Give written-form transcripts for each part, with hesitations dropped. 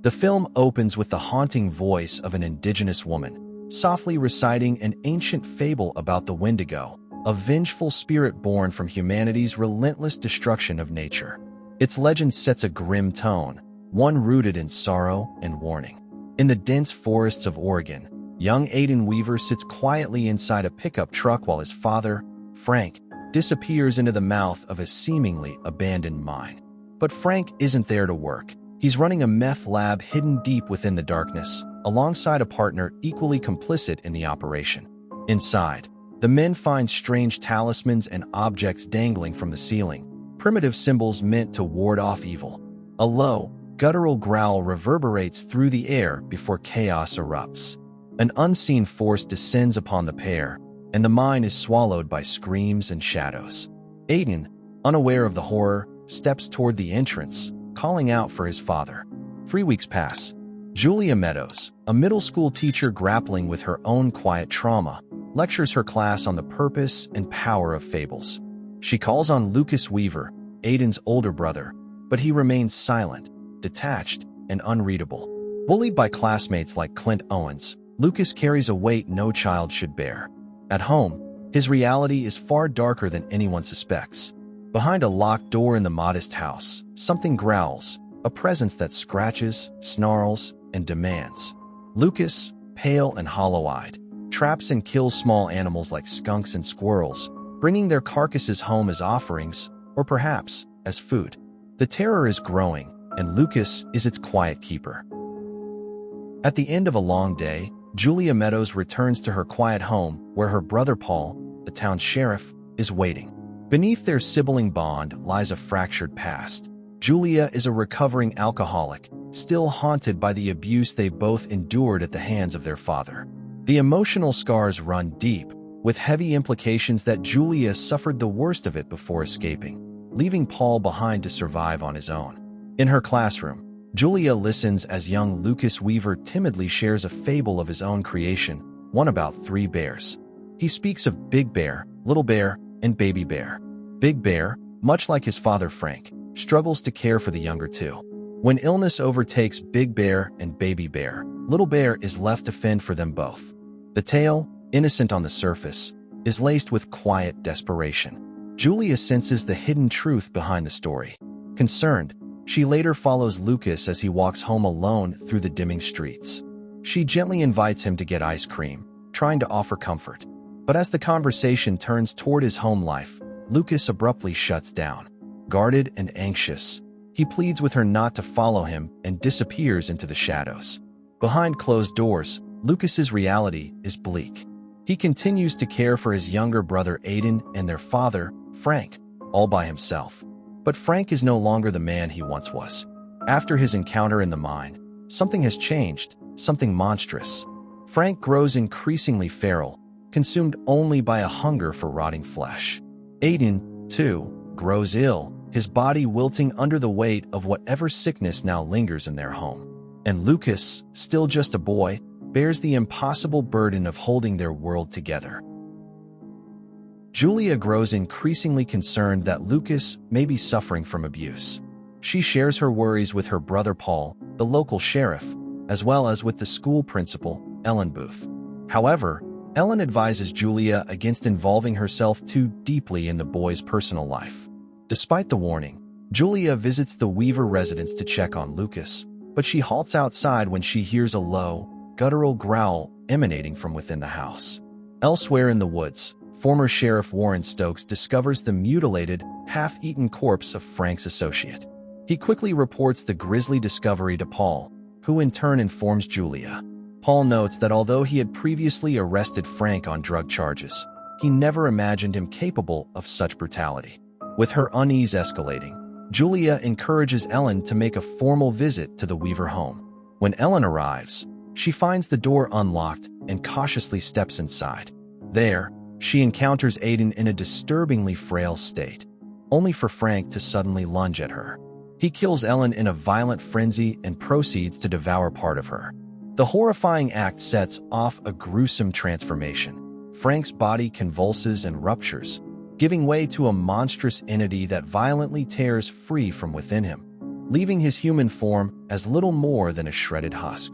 The film opens with the haunting voice of an indigenous woman, softly reciting an ancient fable about the Wendigo, a vengeful spirit born from humanity's relentless destruction of nature. Its legend sets a grim tone, one rooted in sorrow and warning. In the dense forests of Oregon, young Aidan Weaver sits quietly inside a pickup truck while his father, Frank, disappears into the mouth of a seemingly abandoned mine. But Frank isn't there to work. He's running a meth lab hidden deep within the darkness, alongside a partner equally complicit in the operation. Inside, the men find strange talismans and objects dangling from the ceiling, primitive symbols meant to ward off evil. A low, guttural growl reverberates through the air before chaos erupts. An unseen force descends upon the pair, and the mine is swallowed by screams and shadows. Aidan, unaware of the horror, steps toward the entrance, calling out for his father. 3 weeks pass. Julia Meadows, a middle school teacher grappling with her own quiet trauma, lectures her class on the purpose and power of fables. She calls on Lucas Weaver, Aidan's older brother, but he remains silent, detached, and unreadable. Bullied by classmates like Clint Owens, Lucas carries a weight no child should bear. At home, his reality is far darker than anyone suspects. Behind a locked door in the modest house, something growls, a presence that scratches, snarls, and demands. Lucas, pale and hollow-eyed, traps and kills small animals like skunks and squirrels, bringing their carcasses home as offerings, or perhaps as food. The terror is growing, and Lucas is its quiet keeper. At the end of a long day, Julia Meadows returns to her quiet home where her brother Paul, the town sheriff, is waiting. Beneath their sibling bond lies a fractured past. Julia is a recovering alcoholic, still haunted by the abuse they both endured at the hands of their father. The emotional scars run deep, with heavy implications that Julia suffered the worst of it before escaping, leaving Paul behind to survive on his own. In her classroom, Julia listens as young Lucas Weaver timidly shares a fable of his own creation, one about 3 bears. He speaks of Big Bear, Little Bear, and Baby Bear. Big Bear, much like his father Frank, struggles to care for the younger two. When illness overtakes Big Bear and Baby Bear, Little Bear is left to fend for them both. The tale, innocent on the surface, is laced with quiet desperation. Julia senses the hidden truth behind the story. Concerned, she later follows Lucas as he walks home alone through the dimming streets. She gently invites him to get ice cream, trying to offer comfort. But as the conversation turns toward his home life, Lucas abruptly shuts down. Guarded and anxious, he pleads with her not to follow him and disappears into the shadows. Behind closed doors, Lucas's reality is bleak. He continues to care for his younger brother Aidan and their father, Frank, all by himself. But Frank is no longer the man he once was. After his encounter in the mine, something has changed, something monstrous. Frank grows increasingly feral, consumed only by a hunger for rotting flesh. Aidan, too, grows ill, his body wilting under the weight of whatever sickness now lingers in their home. And Lucas, still just a boy, bears the impossible burden of holding their world together. Julia grows increasingly concerned that Lucas may be suffering from abuse. She shares her worries with her brother Paul, the local sheriff, as well as with the school principal, Ellen Booth. However, Ellen advises Julia against involving herself too deeply in the boy's personal life. Despite the warning, Julia visits the Weaver residence to check on Lucas, but she halts outside when she hears a low, guttural growl emanating from within the house. Elsewhere in the woods, former Sheriff Warren Stokes discovers the mutilated, half-eaten corpse of Frank's associate. He quickly reports the grisly discovery to Paul, who in turn informs Julia. Paul notes that although he had previously arrested Frank on drug charges, he never imagined him capable of such brutality. With her unease escalating, Julia encourages Ellen to make a formal visit to the Weaver home. When Ellen arrives, she finds the door unlocked and cautiously steps inside. There, she encounters Aidan in a disturbingly frail state, only for Frank to suddenly lunge at her. He kills Ellen in a violent frenzy and proceeds to devour part of her. The horrifying act sets off a gruesome transformation. Frank's body convulses and ruptures, giving way to a monstrous entity that violently tears free from within him. leaving his human form as little more than a shredded husk.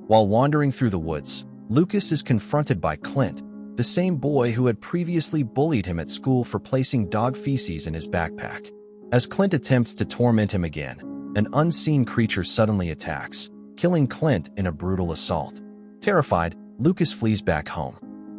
While wandering through the woods, Lucas is confronted by Clint, the same boy who had previously bullied him at school for placing dog feces in his backpack. As Clint attempts to torment him again, an unseen creature suddenly attacks, killing Clint in a brutal assault. Terrified, Lucas flees back home.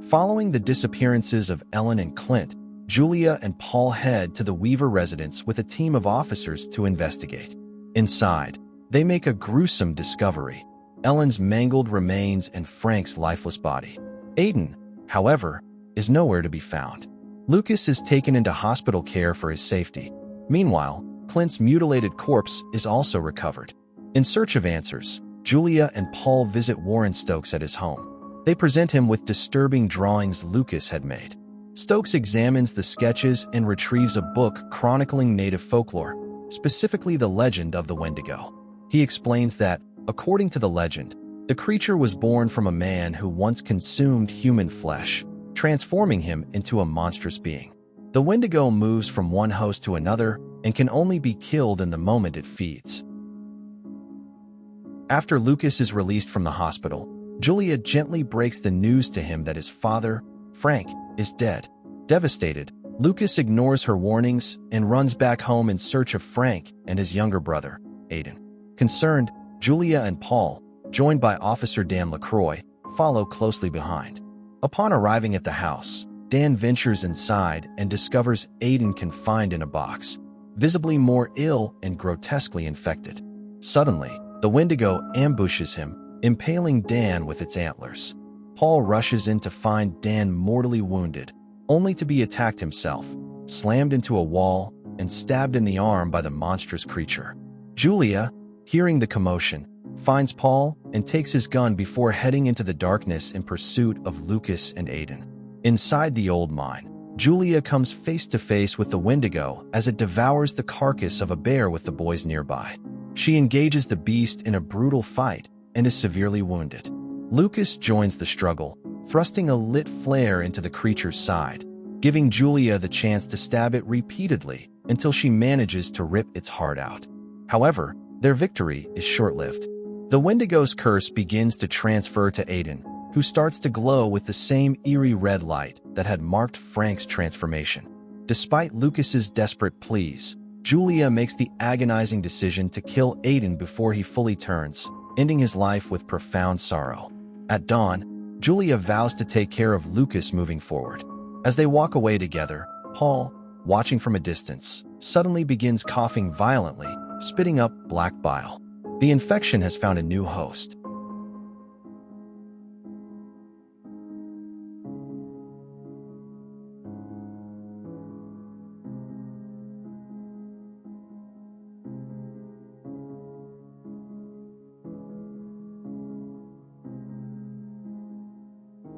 Following the disappearances of Ellen and Clint, Julia and Paul head to the Weaver residence with a team of officers to investigate. Inside, they make a gruesome discovery: Ellen's mangled remains and Frank's lifeless body. Aiden, however, is nowhere to be found. Lucas is taken into hospital care for his safety. Meanwhile, Clint's mutilated corpse is also recovered. In search of answers, Julia and Paul visit Warren Stokes at his home. They present him with disturbing drawings Lucas had made. Stokes examines the sketches and retrieves a book chronicling native folklore, specifically the legend of the Wendigo. He explains that, according to the legend, the creature was born from a man who once consumed human flesh, transforming him into a monstrous being. The Wendigo moves from one host to another and can only be killed in the moment it feeds. After Lucas is released from the hospital, Julia gently breaks the news to him that his father, Frank, is dead. Devastated, Lucas ignores her warnings and runs back home in search of Frank and his younger brother, Aiden. Concerned, Julia and Paul, joined by Officer Dan LaCroix, follow closely behind. Upon arriving at the house, Dan ventures inside and discovers Aiden confined in a box, visibly more ill and grotesquely infected. Suddenly, the Wendigo ambushes him, impaling Dan with its antlers. Paul rushes in to find Dan mortally wounded, only to be attacked himself, slammed into a wall, and stabbed in the arm by the monstrous creature. Julia, hearing the commotion, finds Paul and takes his gun before heading into the darkness in pursuit of Lucas and Aiden. Inside the old mine, Julia comes face to face with the Wendigo as it devours the carcass of a bear with the boys nearby. She engages the beast in a brutal fight and is severely wounded. Lucas joins the struggle, thrusting a lit flare into the creature's side, giving Julia the chance to stab it repeatedly until she manages to rip its heart out. However, their victory is short-lived. The Wendigo's curse begins to transfer to Aiden, who starts to glow with the same eerie red light that had marked Frank's transformation. Despite Lucas's desperate pleas, Julia makes the agonizing decision to kill Aiden before he fully turns, ending his life with profound sorrow. At dawn, Julia vows to take care of Lucas moving forward. As they walk away together, Paul, watching from a distance, suddenly begins coughing violently, spitting up black bile. The infection has found a new host,